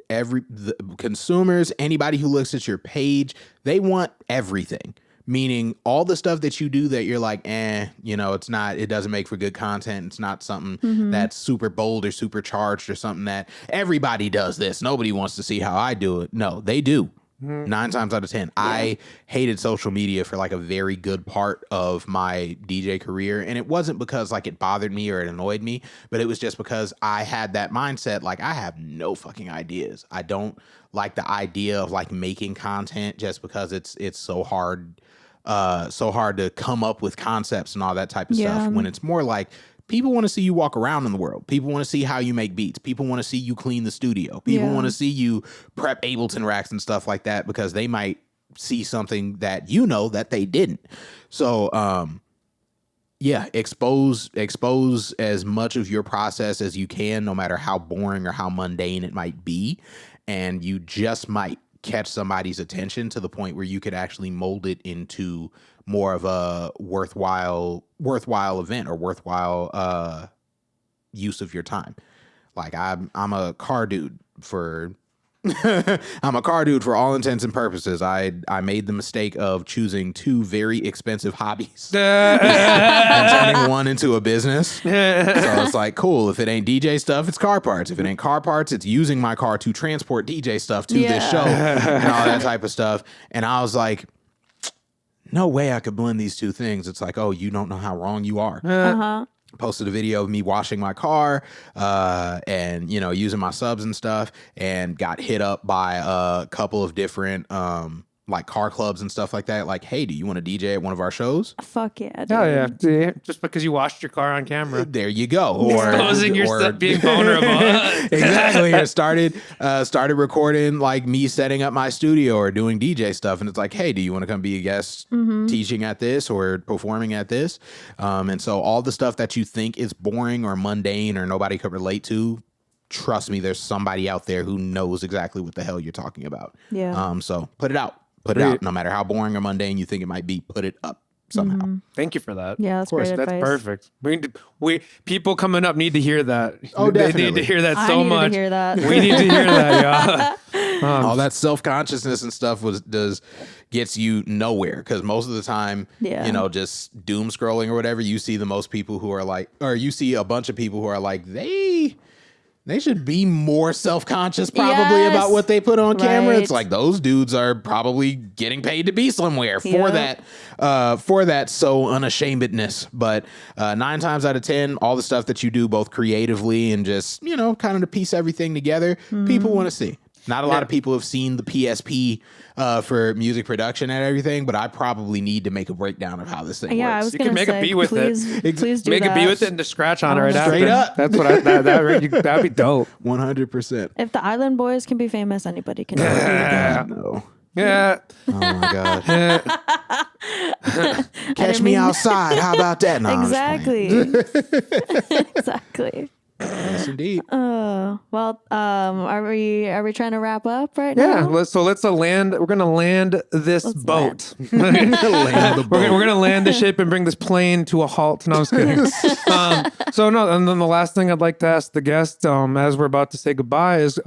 the consumers, anybody who looks at your page, they want everything. Meaning all the stuff that you do that you're like, it doesn't make for good content. It's not something that's super bold or super charged or something that everybody does this. Nobody wants to see how I do it. No, they do. 9 times out of 10. I hated social media for like a very good part of my DJ career. And it wasn't because like it bothered me or it annoyed me, but it was just because I had that mindset. Like I have no fucking ideas. I don't like the idea of like making content just because it's so hard to come up with concepts and all that type of stuff, when it's more like people want to see you walk around in the world. People want to see how you make beats. People want to see you clean the studio. People want to see you prep Ableton racks and stuff like that, because they might see something that that they didn't. So expose as much of your process as you can, no matter how boring or how mundane it might be, and you just might catch somebody's attention to the point where you could actually mold it into more of a worthwhile event or worthwhile use of your time. Like I'm a car dude for I'm a car dude for all intents and purposes. I made the mistake of choosing 2 very expensive hobbies and turning one into a business. So it's like, cool, if it ain't DJ stuff, it's car parts. If it ain't car parts, it's using my car to transport DJ stuff to this show and all that type of stuff. And I was like, no way I could blend these 2 things. It's like, oh, you don't know how wrong you are. Posted a video of me washing my car and using my subs and stuff, and got hit up by a couple of different like car clubs and stuff like that. Like, hey, do you want to DJ at one of our shows? Fuck yeah, dude. Oh yeah, see, just because you washed your car on camera. There you go. Or exposing yourself, being vulnerable. Exactly. Or started recording like me setting up my studio or doing DJ stuff, and it's like, hey, do you want to come be a guest teaching at this or performing at this? And so all the stuff that you think is boring or mundane or nobody could relate to, trust me, there's somebody out there who knows exactly what the hell you're talking about. Yeah. So put it out. Put it out. No matter how boring or mundane you think it might be, put it up somehow. Thank you for that. Yeah, that's of course. great That's advice. perfect. We people coming up need to hear that. Oh, definitely. They need to hear that I so need much. to hear that. We need to hear that, y'all. All that self-consciousness and stuff gets you nowhere, because most of the time, just doom scrolling or whatever, you see the most people who are like, or you see a bunch of people who are like, they should be more self-conscious probably about what they put on camera. It's like those dudes are probably getting paid to be somewhere for that so unashamedness. But 9 times out of 10, all the stuff that you do both creatively and just, kind of to piece everything together, people want to see. Not a lot of people have seen the PSP for music production and everything, but I probably need to make a breakdown of how this thing works. I was You can make a beat with it. Please do Make that. a beat with it and just scratch on it right Straight after. up. That's what that'd be dope. 100%. If the Island Boys can be famous, anybody can do it. No. Yeah. Oh my God. Catch me outside. How about that? No, Exactly. Exactly. Yes, indeed. Well, are we trying to wrap up right now? Yeah. Let's land. We're gonna land this boat. Land the boat. We're gonna land the ship and bring this plane to a halt. No, I was kidding. And then the last thing I'd like to ask the guest, as we're about to say goodbye, is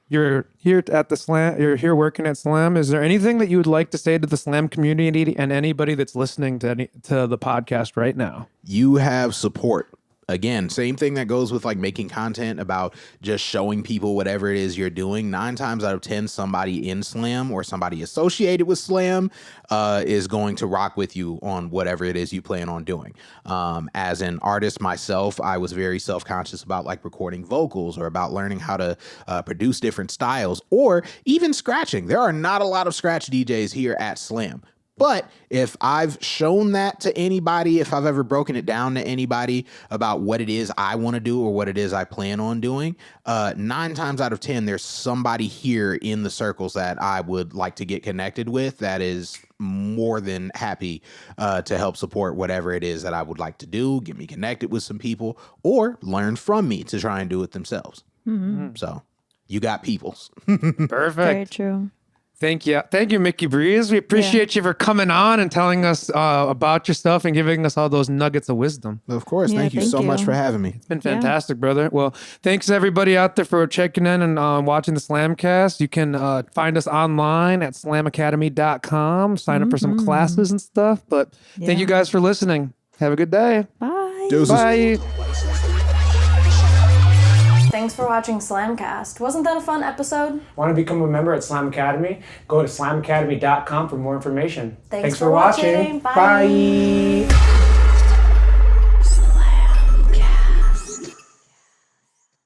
you're here at the Slam. You're here working at Slam. Is there anything that you would like to say to the Slam community and anybody that's listening to the podcast right now? You have support. Again, same thing that goes with like making content about just showing people whatever it is you're doing. 9 times out of 10, somebody in Slam or somebody associated with Slam is going to rock with you on whatever it is you plan on doing. As an artist myself, I was very self-conscious about like recording vocals or about learning how to produce different styles or even scratching. There are not a lot of scratch DJs here at Slam. But if I've shown that to anybody, if I've ever broken it down to anybody about what it is I want to do or what it is I plan on doing, 9 times out of 10, there's somebody here in the circles that I would like to get connected with that is more than happy to help support whatever it is that I would like to do, get me connected with some people, or learn from me to try and do it themselves. So you got peoples. Perfect. Very true. Thank you, Mickey Breeze. We appreciate you for coming on and telling us about your stuff and giving us all those nuggets of wisdom. Of course. Yeah, Thank you so much for having me. It's been fantastic, brother. Well, thanks everybody out there for checking in and watching the Slamcast. You can find us online at slamacademy.com. Sign up for some classes and stuff. But thank you guys for listening. Have a good day. Bye. Deuces. Bye. Thanks for watching Slamcast. Wasn't that a fun episode? Want to become a member at Slam Academy? Go to slamacademy.com for more information. Thanks for watching. Bye.